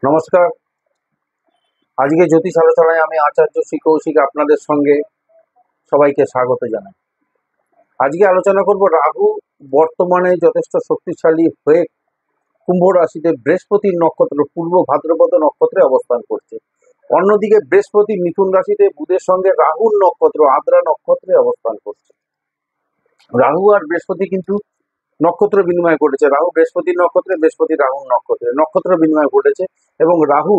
নমস্কার। আজকে জ্যোতিষ আলোচনায় আমি আচার্য শ্রী কৌশিক আপনাদের সঙ্গে সবাইকে স্বাগত জানাই। আজকে আলোচনা করব রাহু বর্তমানে যথেষ্ট শক্তিশালী হয়ে কুম্ভ রাশিতে বৃহস্পতির নক্ষত্র পূর্ব ভাদ্রপদ নক্ষত্রে অবস্থান করছে। অন্যদিকে বৃহস্পতি মিথুন রাশিতে বুধের সঙ্গে রাহুর নক্ষত্র আদ্রা নক্ষত্রে অবস্থান করছে। রাহু আর বৃহস্পতি কিন্তু নক্ষত্র বিনিময় ঘটেছে। রাহু বৃহস্পতির নক্ষত্রে, বৃহস্পতি রাহুর নক্ষত্রে নক্ষত্র বিনিময় ঘটেছে এবং রাহু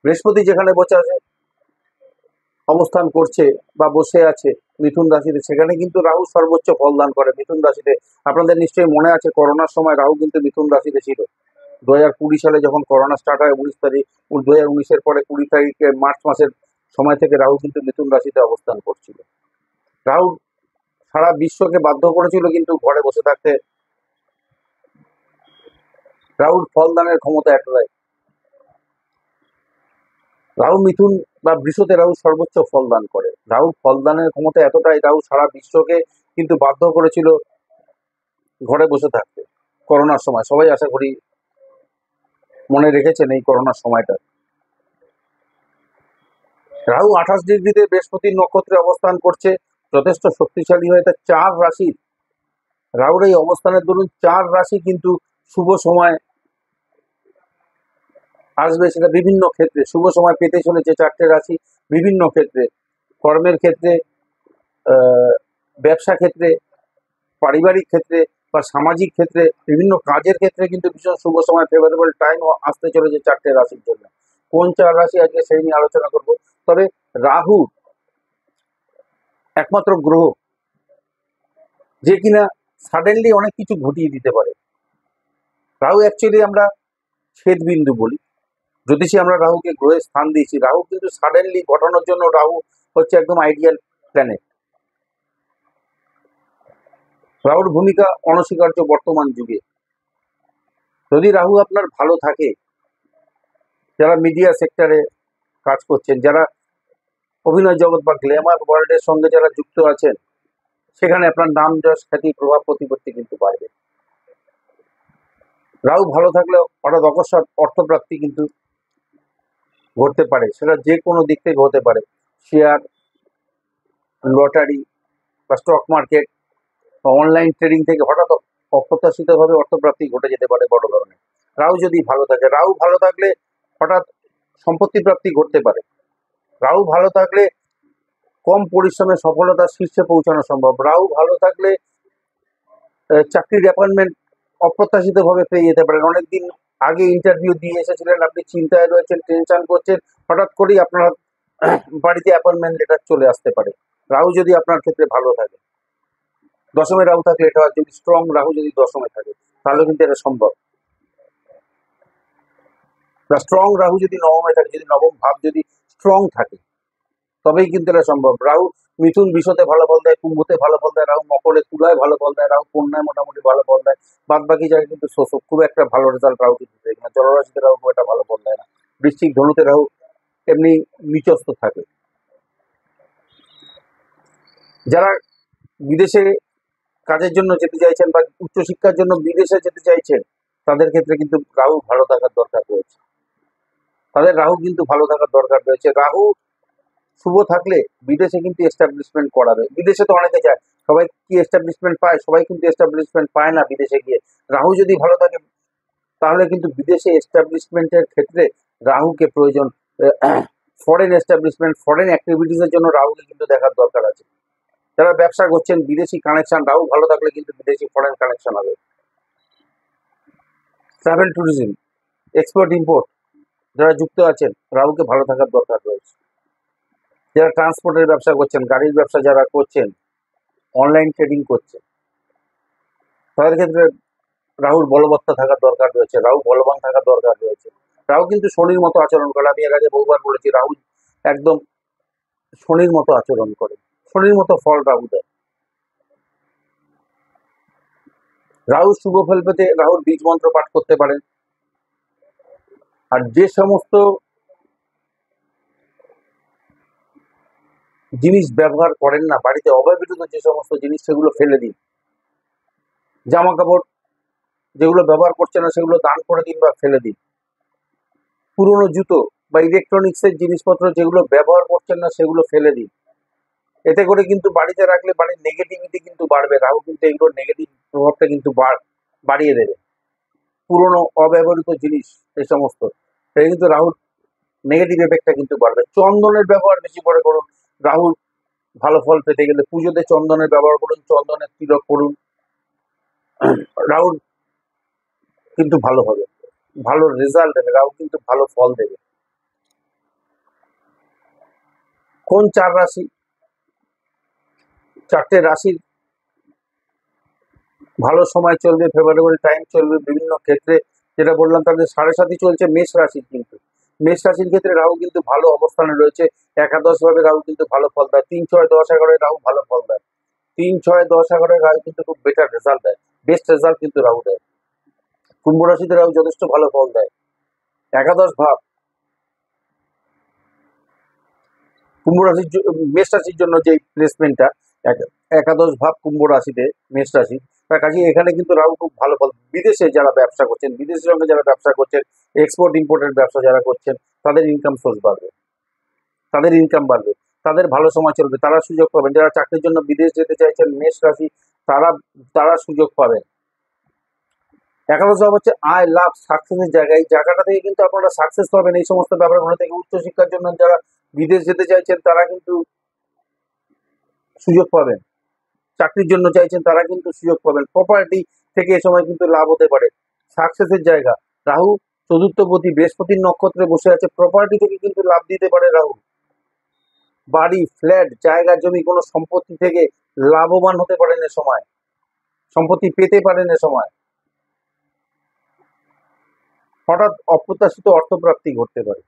বৃহস্পতি যেখানে বসে আছে অবস্থান করছে বা বসে আছে মিথুন রাশিতে, সেখানে কিন্তু রাহু সর্বোচ্চ ফলদান করে মিথুন রাশিতে। আপনাদের নিশ্চয়ই মনে আছে করোনার সময় রাহু কিন্তু মিথুন রাশিতে ছিল। 2020 সালে যখন করোনা স্টার্ট হয় 19 তারিখ, 2019-এর পরে 20 তারিখে মার্চ মাসের সময় থেকে রাহু কিন্তু মিথুন রাশিতে অবস্থান করছিল। রাহু সারা বিশ্বকে বাধ্য করেছিল কিন্তু ঘরে বসে থাকতে। রাহুর ফলদানের ক্ষমতা এতটাই, রাহু মিথুন বা বৃষতে রাহু সর্বোচ্চ ফলদান করে। রাহু ফলদানের ক্ষমতা এতটাই, রাহু সারা বিশ্বকে কিন্তু বাধ্য করেছিল ঘরে বসে থাকতে করোনার সময়। সবাই আশা করি মনে রেখেছেন এই করোনার সময়টা। রাহু 28 ডিগ্রিতে বৃহস্পতির নক্ষত্রে অবস্থান করছে, যথেষ্ট শক্তিশালী হয়ে তার 4 রাশির রাহুর এই অবস্থানের দরুন 4 রাশি কিন্তু শুভ সময় আসবে। সেটা বিভিন্ন ক্ষেত্রে শুভ সময় পেতে চলেছে 4টে রাশি, বিভিন্ন ক্ষেত্রে, কর্মের ক্ষেত্রে, ব্যবসা ক্ষেত্রে, পারিবারিক ক্ষেত্রে বা সামাজিক ক্ষেত্রে, বিভিন্ন কাজের ক্ষেত্রে কিন্তু ভীষণ শুভ সময়, ফেভারেবল টাইম আসতে চলেছে 4টে রাশির জন্য। কোন 4 রাশি আজকে সেই নিয়ে আলোচনা করব। তবে রাহু একমাত্র গ্রহ যে কিনা সাডেনলি অনেক কিছু ঘটিয়ে দিতে পারে। রাহু অ্যাকচুয়ালি আমরা ছেদ বিন্দু বলি, জ্যোতিষী আমরা রাহুকে গ্রহের স্থান দিয়েছি। রাহু কিন্তু সাডেনলি ঘটানোর জন্য রাহু হচ্ছে একদম আইডিয়াল প্ল্যানেট। রাহুর ভূমিকা অনস্বীকার্য বর্তমান যুগে। যদি রাহু আপনার ভালো থাকে, যারা মিডিয়া সেক্টরে কাজ করছেন, যারা অভিনয় জগৎ বা গ্ল্যামার ওয়ার্ল্ডের সঙ্গে যারা যুক্ত আছেন, সেখানে আপনার নাম যশ খ্যাতি প্রভাব প্রতিপত্তি কিন্তু বাড়বে। রাহু ভালো থাকলে হঠাৎ অকস্মাৎ অর্থপ্রাপ্তি কিন্তু ঘটতে পারে, সেটা যে কোনো দিক থেকে হতে পারে। শেয়ার, লটারি বা স্টক মার্কেট বা অনলাইন ট্রেডিং থেকে হঠাৎ অপ্রত্যাশিতভাবে অর্থপ্রাপ্তি ঘটে যেতে পারে বড় ধরনের। রাহু যদি ভালো থাকে, রাহু ভালো থাকলে হঠাৎ সম্পত্তি প্রাপ্তি ঘটতে পারে। রাহু ভালো থাকলে কম পরিশ্রমে সফলতার শীর্ষে পৌঁছানো সম্ভব। রাহু ভালো থাকলে চাকরির অ্যাপয়েন্টমেন্ট অপ্রত্যাশিতভাবে পেয়ে যেতে পারেন। অনেকদিন আগে ইন্টারভিউ দিয়ে এসেছিলেন, আপনি চিন্তায় রয়েছেন, টেনশন করছেন, হঠাৎ করেই আপনার বাড়িতে অ্যাপয়েন্টমেন্ট লেটার চলে আসতে পারে। রাহু যদি আপনার ক্ষেত্রে ভালো থাকে। দশমে রাহু থাকলে এটা হয়, যদি স্ট্রং রাহু যদি দশমে থাকে তাহলে কিন্তু এটা সম্ভব। স্ট্রং রাহু যদি নবমে থাকে, যদি নবম ভাব যদি স্ট্রং থাকে, তবেই কিন্তু এটা সম্ভব। রাহু মিথুন বিষতে ভালো ফল দেয়, কুম্ভতে ভালো ফল দেয়, রাহু মকরে তুলায় ভালো ফল দেয়, রাহু কন্যায় মোটামুটি ভালো ফল দেয়। বাদ বাকি জায়গায় কিন্তু শোষক, খুব একটা ভালো রেজাল্ট রাহু কিন্তু দেয় না। জলরাশিতে রাহু খুব একটা ভালো ফল দেয় না। বৃশ্চিক ধনুতে রাহু এমনি নিচস্থ থাকে। যারা বিদেশে কাজের জন্য যেতে চাইছেন বা উচ্চশিক্ষার জন্য বিদেশে যেতে চাইছেন, তাদের ক্ষেত্রে কিন্তু রাহু ভালো থাকার দরকার রয়েছে। তাদের রাহু কিন্তু ভালো থাকার দরকার রয়েছে। রাহু শুভ থাকলে বিদেশে কিন্তু এস্টাবলিশমেন্ট করাবে। বিদেশে তো অনেকে যায়, সবাই কি এস্টাবলিশমেন্ট পায়? সবাই কিন্তু এস্টাবলিশমেন্ট পায় না বিদেশে গিয়ে। রাহু যদি ভালো থাকে তাহলে কিন্তু বিদেশে এস্টাবলিশমেন্টের ক্ষেত্রে রাহুকে প্রয়োজন। ফরেন এস্টাবলিশমেন্ট, ফরেন অ্যাক্টিভিটিসের জন্য রাহুকে কিন্তু দেখার দরকার আছে। যারা ব্যবসা করছেন, বিদেশি কানেকশন, রাহু ভালো থাকলে কিন্তু বিদেশি ফরেন কানেকশন হবে। ট্রাভেল ট্যুরিজম, এক্সপোর্ট ইম্পোর্ট যারা যুক্ত আছেন, রাহুকে ভালো থাকার দরকার রয়েছে। যারা ট্রান্সপোর্টের ব্যবসা করছেন, গাড়ির ব্যবসা যারা করছেন, অনলাইন ট্রেডিং করছে, তাদের ক্ষেত্রে রাহুর বলবত্তা থাকার দরকার রয়েছে। রাহু বলবান থাকার দরকার রয়েছে। রাহু কিন্তু শনির মতো আচরণ করে। আমি এর আগে বহুবার বলেছি, রাহু একদম শনির মতো আচরণ করে, শনির মতো ফল রাহু দেয়। রাহু শুভ ফল পেতে রাহুর বীজ মন্ত্র পাঠ করতে পারেন। আর যে সমস্ত জিনিস ব্যবহার করেন না বাড়িতে, অব্যবহৃত যে সমস্ত জিনিস, সেগুলো ফেলে দিন। জামা কাপড় যেগুলো ব্যবহার করছেন না সেগুলো দান করে দিন বা ফেলে দিন। পুরনো জুতো বা ইলেকট্রনিক্সের জিনিসপত্র যেগুলো ব্যবহার করছেন না সেগুলো ফেলে দিন। এতে করে কিন্তু বাড়িতে রাখলে বাড়ির নেগেটিভিটি কিন্তু বাড়বে, রাহু কিন্তু এগুলোর নেগেটিভ প্রভাবটা কিন্তু বাড়িয়ে দেবে। পুরনো অব্যবহৃত জিনিস এই সমস্ত, এটা কিন্তু রাহুর নেগেটিভ এফেক্টটা কিন্তু বাড়বে। চন্দনের ব্যবহার বেশি করে করুন রাহুর ভালো ফল পেতে গেলে। পুজোতে চন্দনের ব্যবহার করুন, চন্দনের তিলক করুন, রাহুর কিন্তু ভালো হবে, ভালো রেজাল্ট দেবে, রাহু কিন্তু ভালো ফল দেবে। কোন চার রাশি, চারটে রাশির ভালো সময় চলবে, ফেভারেবল টাইম চলবে বিভিন্ন ক্ষেত্রে, যেটা বললাম তাদের সাড়ে সাথী চলছে মেষ রাশির। কিন্তু মেষ রাশির ক্ষেত্রে রাহু কিন্তু ভালো অবস্থানে রয়েছে, একাদশ ভাবে রাহু কিন্তু ভালো ফল দেয়, 3, 6, 10, 11 রাহু ভালো ফল দেয়, 3, 6, 10, 11 রাহু কিন্তু খুব বেটার রেজাল্ট দেয়, বেস্ট রেজাল্ট কিন্তু রাহু দেয়। কুম্ভ রাশিতে রাহু যথেষ্ট ভালো ফল দেয়। একাদশ ভাব কুম্ভ রাশির মেষ রাশির জন্য যে প্লেসমেন্টটা, একাদশ ভাব কুম্ভ রাশিতে মেষ রাশি, তার কাছে এখানে কিন্তু রাহু খুব ভালো ফল। বিদেশে যারা ব্যবসা করছেন, বিদেশের সঙ্গে যারা ব্যবসা করছেন, এক্সপোর্ট ইম্পোর্টের ব্যবসা যারা করছেন, তাদের ইনকাম সোর্স বাড়বে, তাদের ইনকাম বাড়বে, তাদের ভালো সময় চলবে, তারা সুযোগ পাবেন। যারা চাকরির জন্য বিদেশ যেতে চাইছেন মেষ রাশি, তারা তারা সুযোগ পাবেন। একাদশ ভাব হচ্ছে আয়, লাভ, সাকসেসের জায়গা। এই জায়গাটা থেকে কিন্তু আপনারা সাকসেস পাবেন এই সমস্ত ব্যাপারগুলো থেকে। উচ্চশিক্ষার জন্য যারা বিদেশ যেতে চাইছেন তারা কিন্তু সুযোগ পাবেন, চাকরির জন্য চাইছেন তারা কিন্তু সুযোগ পাবেন। প্রপার্টি থেকে এ সময় কিন্তু লাভ হতে পারে, সাকসেসের জায়গা। রাহু চতুর্থপতি বৃহস্পতির নক্ষত্রে বসে আছে, প্রপার্টি থেকে কিন্তু লাভ দিতে পারে রাহু। বাড়ি, ফ্ল্যাট, জায়গা, জমি, কোনো সম্পত্তি থেকে লাভবান হতে পারেন এ সময়, সম্পত্তি পেতে পারেন এ সময়। হঠাৎ অপ্রত্যাশিত অর্থপ্রাপ্তি ঘটতে পারে।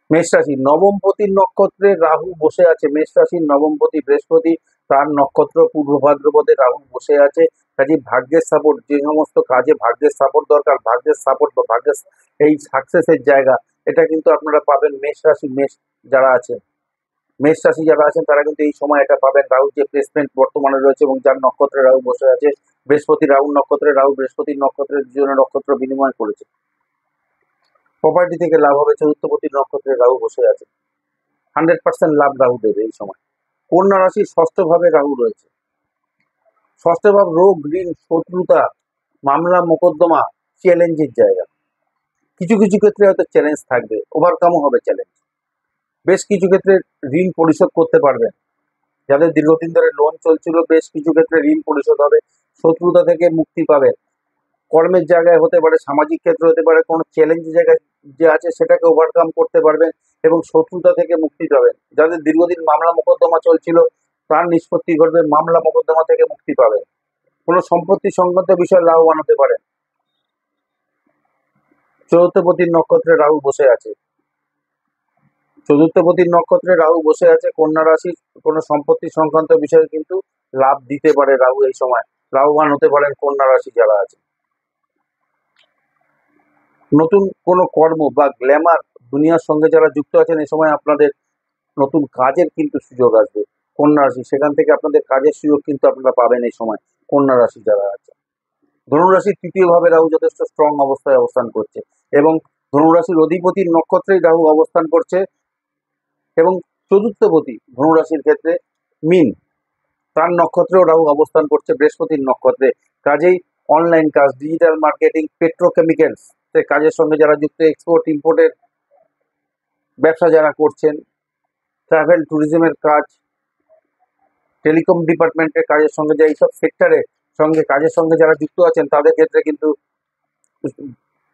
মেষ রাশি নবমপতির নক্ষত্রে রাহু বসে আছে, মেষ রাশির নবমপতি বৃহস্পতি, তার নক্ষত্র পূর্ব ভাদ্রপদে রাহু বসে আছে। কাজে ভাগ্যের সাপোর্ট, যে সমস্ত কাজে ভাগ্যের সাপোর্ট দরকার, ভাগ্যের সাপোর্ট বা ভাগ্যের এই সাকসেসের জায়গা, এটা কিন্তু আপনারা পাবেন। মেষ রাশি যারা আছেন, মেষ রাশি যারা আছেন তারা কিন্তু এই সময় এটা পাবেন। রাহু যে প্লেসমেন্ট বর্তমানে রয়েছে এবং যার নক্ষত্রে রাহু বসে আছে, বৃহস্পতি রাহুর নক্ষত্রে, রাহু বৃহস্পতির নক্ষত্রের দুজনের নক্ষত্র বিনিময় করেছে, প্রপার্টি থেকে লাভ হবে। চতুর্থপতির নক্ষত্রে রাহু বসে আছে, 100% লাভ রাহু দেবে এই সময়। কন্যা রাশির ষষ্ঠ ভাবে রাহু রয়েছে, ষষ্ঠ ভাব রোগ, ঋণ, শত্রুতা, মামলা মোকদ্দমা, চ্যালেঞ্জের জায়গা। কিছু কিছু ক্ষেত্রে হয়তো চ্যালেঞ্জ থাকবে, ওভারকামও হবে চ্যালেঞ্জ। বেশ কিছু ক্ষেত্রে ঋণ পরিশোধ করতে পারবেন, যাদের দীর্ঘদিন ধরে লোন চলছিল বেশ কিছু ক্ষেত্রে ঋণ পরিশোধ হবে। শত্রুতা থেকে মুক্তি পাবেন, কর্মের জায়গায় হতে পারে, সামাজিক ক্ষেত্রে হতে পারে, কোনো চ্যালেঞ্জের জায়গায় যে আছে সেটাকে ওভারকাম করতে পারবেন এবং শত্রুতা থেকে মুক্তি পাবেন। যাদের দীর্ঘদিন মামলা মোকদ্দমা চলছিল তার নিষ্পত্তি ঘটবে, মামলা মোকদ্দমা থেকে মুক্তি পাবেন। কোনো সম্পত্তি সংক্রান্ত বিষয়ে লাভবান হতে পারেন। চতুর্থপতির নক্ষত্রে রাহু বসে আছে, চতুর্থপতির নক্ষত্রে রাহু বসে আছে, কন্যা রাশির কোনো সম্পত্তি সংক্রান্ত বিষয়ে কিন্তু লাভ দিতে পারে রাহু এই সময়, লাভবান হতে পারেন কন্যা রাশি যারা আছে। নতুন কোনো কর্ম বা গ্ল্যামার দুনিয়ার সঙ্গে যারা যুক্ত আছেন এই সময় আপনাদের নতুন কাজের কিন্তু সুযোগ আসবে কন্যা রাশি, সেখান থেকে আপনাদের কাজের সুযোগ কিন্তু আপনারা পাবেন এই সময় কন্যা রাশি যারা আছে। ধনুরাশির তৃতীয় ভাবে রাহু যথেষ্ট স্ট্রং অবস্থায় অবস্থান করছে এবং ধনুরাশির অধিপতির নক্ষত্রেই রাহু অবস্থান করছে এবং চতুর্থপতি ধনুরাশির ক্ষেত্রে মিন, তার নক্ষত্রেও রাহু অবস্থান করছে বৃহস্পতির নক্ষত্রে। কাজেই অনলাইন কাজ, ডিজিটাল মার্কেটিং, পেট্রোকেমিক্যালস কাজের সঙ্গে যারা যুক্ত, এক্সপোর্ট ইম্পোর্টের ব্যবসা যারা করছেন, ট্রাভেল ট্যুরিজমের কাজ, টেলিকম ডিপার্টমেন্টের কাজের সঙ্গে, যে এইসব সেক্টরের সঙ্গে কাজের সঙ্গে যারা যুক্ত আছেন তাদের ক্ষেত্রে কিন্তু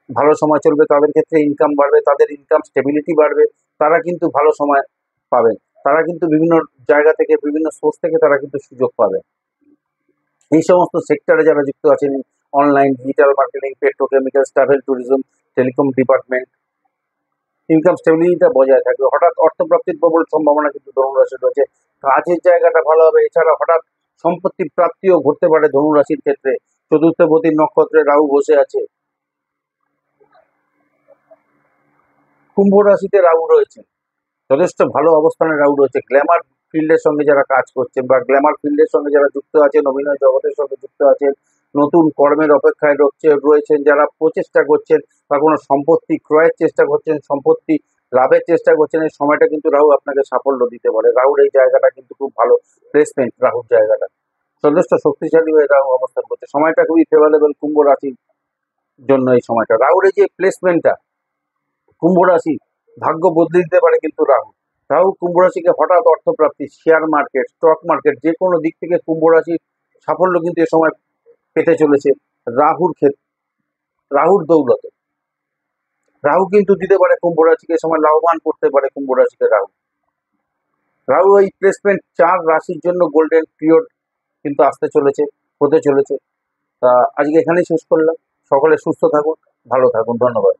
ভালো সময় চলবে, তাদের ক্ষেত্রে ইনকাম বাড়বে, তাদের ইনকাম স্টেবিলিটি বাড়বে, তারা কিন্তু ভালো সময় পাবেন, তারা কিন্তু বিভিন্ন জায়গা থেকে বিভিন্ন সোর্স থেকে তারা কিন্তু সুযোগ পাবে। এই সমস্ত সেক্টরে যারা যুক্ত আছেন, online, digital marketing, petrochemicals, travel tourism, telecom department, income স্টেবিলিটিটা বজায় থাকবে। হঠাৎ অর্থপ্রাপ্তির প্রবল সম্ভাবনা কিন্তু ধনুরাশির রয়েছে, কাজের জায়গাটা ভালো হবে। এছাড়া হঠাৎ সম্পত্তি প্রাপ্তিও ঘটতে পারে ধনুরাশির ক্ষেত্রে। চতুর্থপতির নক্ষত্রে রাহু বসে আছে, কুম্ভ রাশিতে রাহু রয়েছে, যথেষ্ট ভালো অবস্থানে রাহু রয়েছে। গ্ল্যামার ফিল্ডের সঙ্গে যারা কাজ করছেন বা গ্ল্যামার ফিল্ডের সঙ্গে যারা যুক্ত আছেন, অভিনয় জগতের সঙ্গে যুক্ত আছেন, নতুন কর্মের অপেক্ষায় রয়েছেন, যারা প্রচেষ্টা করছেন বা কোনো সম্পত্তি ক্রয়ের চেষ্টা করছেন, সম্পত্তি লাভের চেষ্টা করছেন, এই সময়টা কিন্তু রাহু আপনাকে সাফল্য দিতে পারে। রাহুর এই জায়গাটা কিন্তু খুব ভালো প্লেসমেন্ট। রাহুর জায়গাটা যথেষ্ট শক্তিশালী হয়ে রাহু অবস্থান করছে, সময়টা খুবই ফেভারেবল কুম্ভ রাশির জন্য। এই সময়টা রাহুর এই যে প্লেসমেন্টটা, কুম্ভ রাশি ভাগ্য বদলে দিতে পারে কিন্তু রাহু। রাহু কুম্ভ রাশিকে হঠাৎ অর্থপ্রাপ্তি, শেয়ার মার্কেট, স্টক মার্কেট, যে কোনো দিক থেকে কুম্ভ রাশির সাফল্য কিন্তু এ সময় পেতে চলেছে রাহুর ক্ষেত্রে, রাহুর দৌলতে। রাহু কিন্তু দিতে পারে কুম্ভ রাশিকে এ সময় লাভবান করতে পারে কুম্ভ রাশিকে রাহু। রাহু এই প্লেসমেন্ট 4 রাশির জন্য গোল্ডেন পিরিয়ড কিন্তু আসতে চলেছে, হতে চলেছে। তা আজকে এখানেই শেষ করলাম। সকলে সুস্থ থাকুন, ভালো থাকুন, ধন্যবাদ।